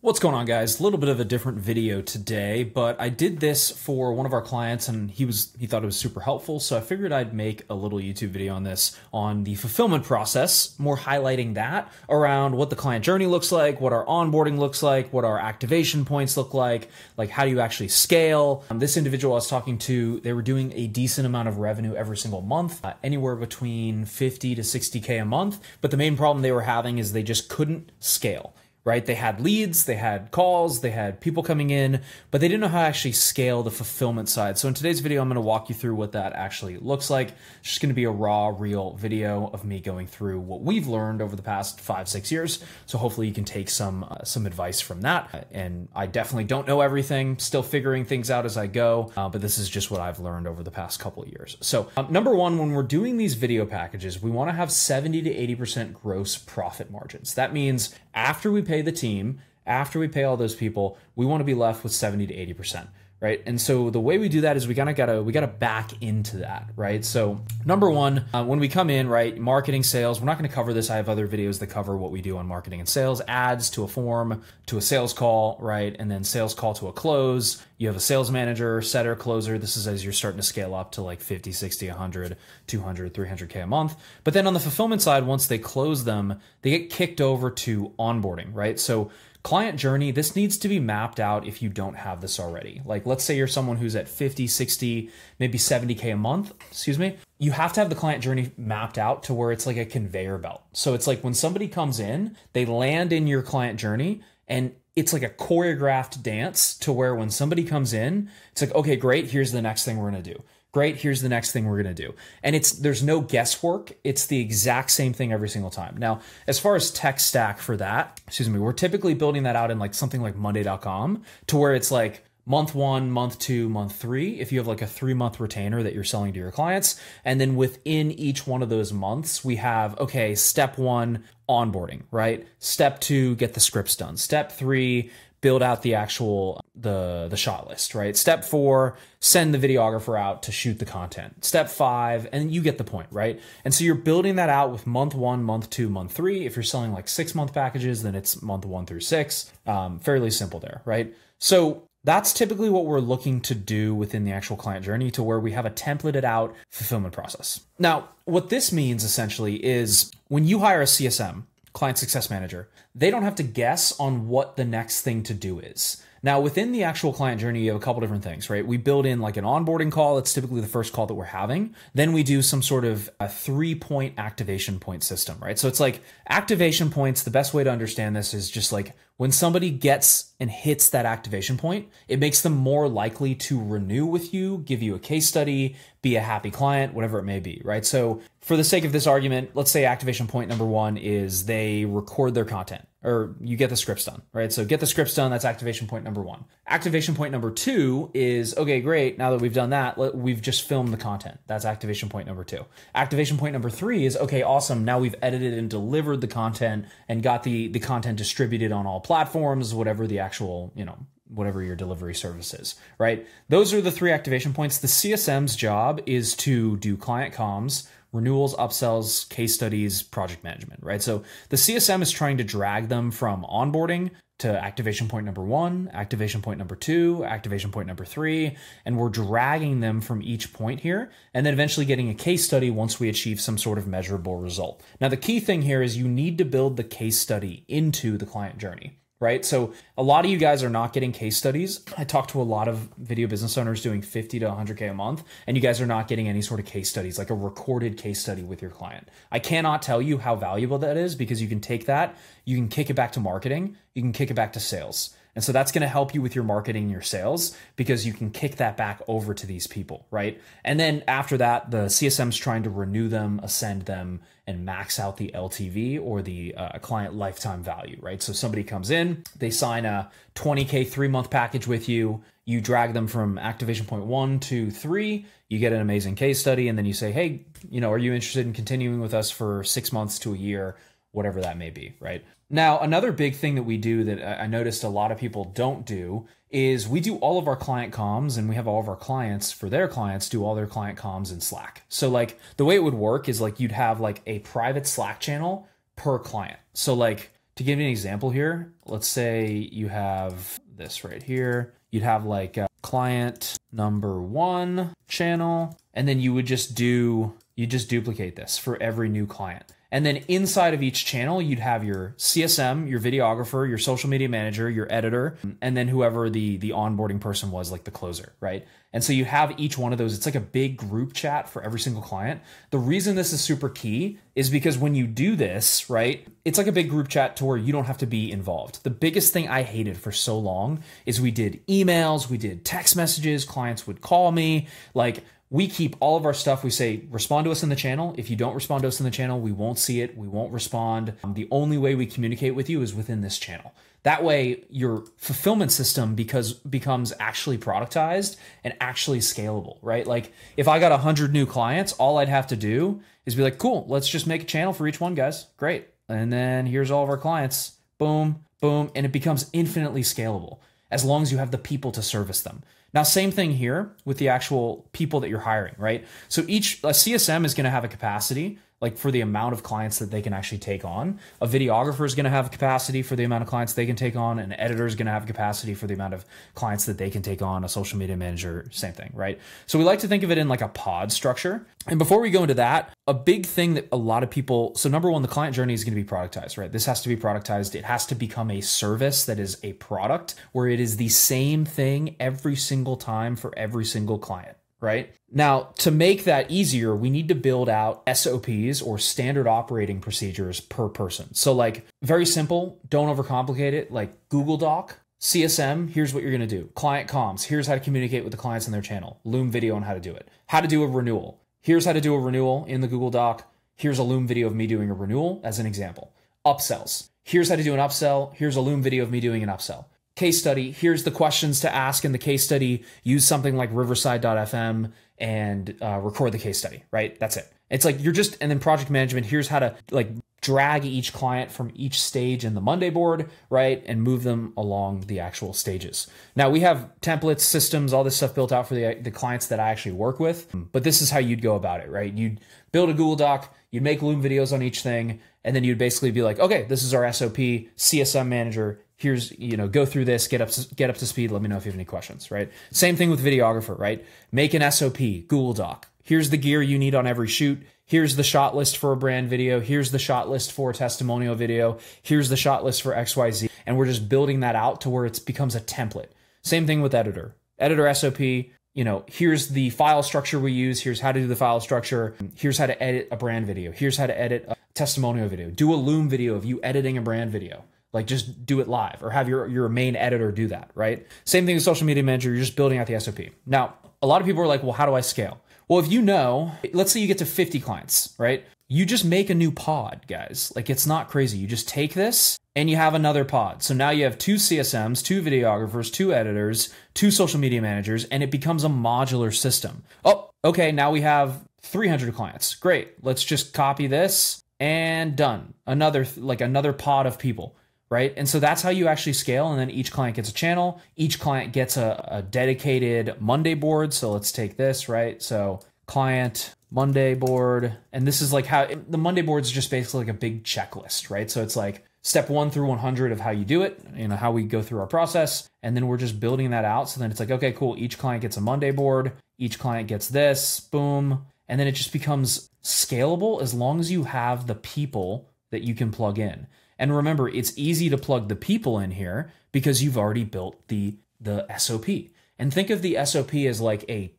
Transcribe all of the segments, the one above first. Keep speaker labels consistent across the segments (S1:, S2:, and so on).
S1: What's going on, guys? A little bit of a different video today, but I did this for one of our clients and he thought it was super helpful, so I figured I'd make a little YouTube video on this, on the fulfillment process, more highlighting that around what the client journey looks like, what our onboarding looks like, what our activation points look like how do you actually scale. This individual I was talking to, they were doing a decent amount of revenue every single month, anywhere between 50 to 60K a month, but the main problem they were having is they just couldn't scale. Right? They had leads, they had calls, they had people coming in, but they didn't know how to actually scale the fulfillment side. So in today's video, I'm going to walk you through what that actually looks like. It's just going to be a raw, real video of me going through what we've learned over the past 5-6 years. So hopefully you can take some advice from that. And I definitely don't know everything, still figuring things out as I go, but this is just what I've learned over the past couple of years. So number one, when we're doing these video packages, we want to have 70 to 80% gross profit margins. That means after we pay the team, after we pay all those people, we want to be left with 70 to 80%, right? And so the way we do that is we gotta back into that, right? So number one, when we come in, right, marketing, sales, we're not going to cover this. I have other videos that cover what we do on marketing and sales, ads to a form, to a sales call, right? And then sales call to a close. You have a sales manager, setter, closer. This is as you're starting to scale up to like 50, 60, 100, 200, 300K a month. But then on the fulfillment side, once they close them, they get kicked over to onboarding, right? So client journey, this needs to be mapped out if you don't have this already. Like, let's say you're someone who's at 50, 60, maybe 70K a month, you have to have the client journey mapped out to where it's like a conveyor belt. So it's like when somebody comes in, they land in your client journey and it's like a choreographed dance to where when somebody comes in, it's like, okay, great, here's the next thing we're gonna do. Great, here's the next thing we're gonna do. And there's no guesswork. It's the exact same thing every single time. Now, as far as tech stack for that, we're typically building that out in like something like Monday.com to where it's like month 1, month 2, month 3, if you have like a 3-month retainer that you're selling to your clients. And then within each one of those months, we have, okay, step 1, onboarding, right? Step 2, get the scripts done. Step 3, build out the actual, the shot list, right? Step 4, send the videographer out to shoot the content. Step 5, and you get the point, right? And so you're building that out with month 1, month 2, month 3. If you're selling like 6-month packages, then it's month 1 through 6. Fairly simple there, right? So that's typically what we're looking to do within the actual client journey to where we have a templated out fulfillment process. Now, what this means essentially is when you hire a CSM, client success manager, they don't have to guess on what the next thing to do is. Now, within the actual client journey, you have a couple different things, right? We build in like an onboarding call. It's typically the first call that we're having. Then we do some sort of a 3-point activation point system, right? So it's like activation points. The best way to understand this is just like when somebody gets and hits that activation point, it makes them more likely to renew with you, give you a case study, be a happy client, whatever it may be, right? So for the sake of this argument, let's say activation point number 1 is they record their content or you get the scripts done, right? So get the scripts done, that's activation point number 1. Activation point number 2 is, okay, great, now that we've done that, we've just filmed the content. That's activation point number 2. Activation point number 3 is, okay, awesome, now we've edited and delivered the content and got the content distributed on all platforms, whatever the actual, whatever your delivery service is, right? Those are the 3 activation points. The CSM's job is to do client comms, renewals, upsells, case studies, project management, right? So the CSM is trying to drag them from onboarding to activation point number 1, activation point number 2, activation point number 3, and we're dragging them from each point here, and then eventually getting a case study once we achieve some sort of measurable result. Now, the key thing here is you need to build the case study into the client journey, right? So a lot of you guys are not getting case studies. I talk to a lot of video business owners doing 50 to 100K a month, and you guys are not getting any sort of case studies, like a recorded case study with your client. I cannot tell you how valuable that is because you can take that, you can kick it back to marketing, you can kick it back to sales. And so that's going to help you with your marketing and your sales because you can kick that back over to these people, right? And then after that, the CSM's trying to renew them, ascend them, and max out the LTV or the client lifetime value, right? So somebody comes in, they sign a 20K 3-month package with you, you drag them from activation point 1 to 3, you get an amazing case study, and then you say, hey, are you interested in continuing with us for 6 months to a year, whatever that may be, right? Now, another big thing that we do that I noticed a lot of people don't do is we do all of our client comms and we have all of our clients for their clients do all their client comms in Slack. So like the way it would work is like you'd have like a private Slack channel per client. So like to give you an example here, let's say you have this right here. You'd have like client number 1 channel, and then you just duplicate this for every new client. And then inside of each channel, you'd have your CSM, your videographer, your social media manager, your editor, and then whoever the onboarding person was, like the closer, right? And so you have each one of those. It's like a big group chat for every single client. The reason this is super key is because when you do this, right, it's like a big group chat to where you don't have to be involved. The biggest thing I hated for so long is we did emails, we did text messages, clients would call me, like, we keep all of our stuff. We say, respond to us in the channel. If you don't respond to us in the channel, we won't see it. We won't respond. The only way we communicate with you is within this channel. That way, your fulfillment system becomes actually productized and actually scalable, right? Like if I got 100 new clients, all I'd have to do is be like, cool, let's just make a channel for each one, guys. Great. And then here's all of our clients. Boom, boom. And it becomes infinitely scalable as long as you have the people to service them. Now, same thing here with the actual people that you're hiring, right? So a CSM is going to have a capacity, like for the amount of clients that they can actually take on. A videographer is going to have a capacity for the amount of clients they can take on. An editor is going to have a capacity for the amount of clients that they can take on. A social media manager, same thing, right? So we like to think of it in like a pod structure. And before we go into that, a big thing that a lot of people, so number one, the client journey is going to be productized, right? This has to be productized. It has to become a service that is a product where it is the same thing every single time for every single client. Right? Now, to make that easier, we need to build out SOPs or standard operating procedures per person. So like very simple, don't overcomplicate it, like Google Doc, CSM, here's what you're going to do. Client comms, here's how to communicate with the clients in their channel. Loom video on how to do it. How to do a renewal. Here's how to do a renewal in the Google Doc. Here's a Loom video of me doing a renewal as an example. Upsells. Here's how to do an upsell. Here's a Loom video of me doing an upsell. Case study, here's the questions to ask in the case study. Use something like riverside.fm and record the case study, right? That's it. It's like and then project management, here's how to like drag each client from each stage in the Monday board, right? And move them along the actual stages. Now we have templates, systems, all this stuff built out for the clients that I actually work with, but this is how you'd go about it, right? You'd build a Google Doc, you'd make Loom videos on each thing, and then you'd basically be like, okay, this is our SOP, CSM manager, here's, go through this, get up to speed. Let me know if you have any questions, right? Same thing with videographer, right? Make an SOP, Google Doc. Here's the gear you need on every shoot. Here's the shot list for a brand video. Here's the shot list for a testimonial video. Here's the shot list for XYZ. And we're just building that out to where it becomes a template. Same thing with editor. Editor SOP, here's the file structure we use. Here's how to do the file structure. Here's how to edit a brand video. Here's how to edit a testimonial video. Do a Loom video of you editing a brand video. Like just do it live or have your main editor do that, right? Same thing with social media manager. You're just building out the SOP. Now, a lot of people are like, well, how do I scale? Well, if let's say you get to 50 clients, right? You just make a new pod, guys. Like it's not crazy. You just take this and you have another pod. So now you have 2 CSMs, 2 videographers, 2 editors, 2 social media managers, and it becomes a modular system. Oh, okay. Now we have 300 clients. Great. Let's just copy this and done. Another pod of people. Right? And so that's how you actually scale. And then each client gets a channel. Each client gets a dedicated Monday board. So let's take this, right? So client Monday board. And this is like how the Monday board is just basically like a big checklist, right? So it's like step 1 through 100 of how you do it, how we go through our process. And then we're just building that out. So then it's like, okay, cool. Each client gets a Monday board. Each client gets this, boom. And then it just becomes scalable as long as you have the people that you can plug in. And remember, it's easy to plug the people in here because you've already built the SOP. And think of the SOP as like a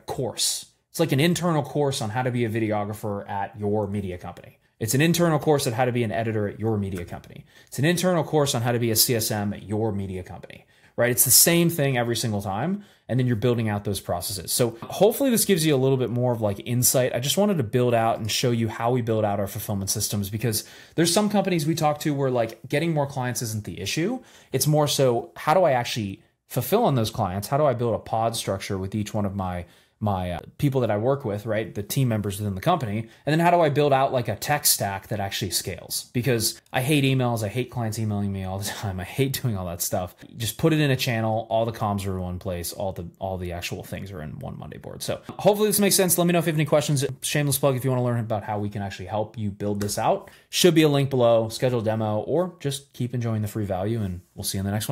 S1: course. It's like an internal course on how to be a videographer at your media company. It's an internal course on how to be an editor at your media company. It's an internal course on how to be a CSM at your media company, right? It's the same thing every single time. And then you're building out those processes. So hopefully this gives you a little bit more of like insight. I just wanted to build out and show you how we build out our fulfillment systems because there's some companies we talk to where like getting more clients isn't the issue. It's more so how do I actually fulfill on those clients? How do I build a pod structure with each one of my my people that I work with, right? The team members within the company. And then how do I build out like a tech stack that actually scales? Because I hate emails. I hate clients emailing me all the time. I hate doing all that stuff. Just put it in a channel. All the comms are in one place. All the actual things are in one Monday board. So hopefully this makes sense. Let me know if you have any questions. Shameless plug if you want to learn about how we can actually help you build this out. Should be a link below. Schedule a demo or just keep enjoying the free value, and we'll see you in the next one.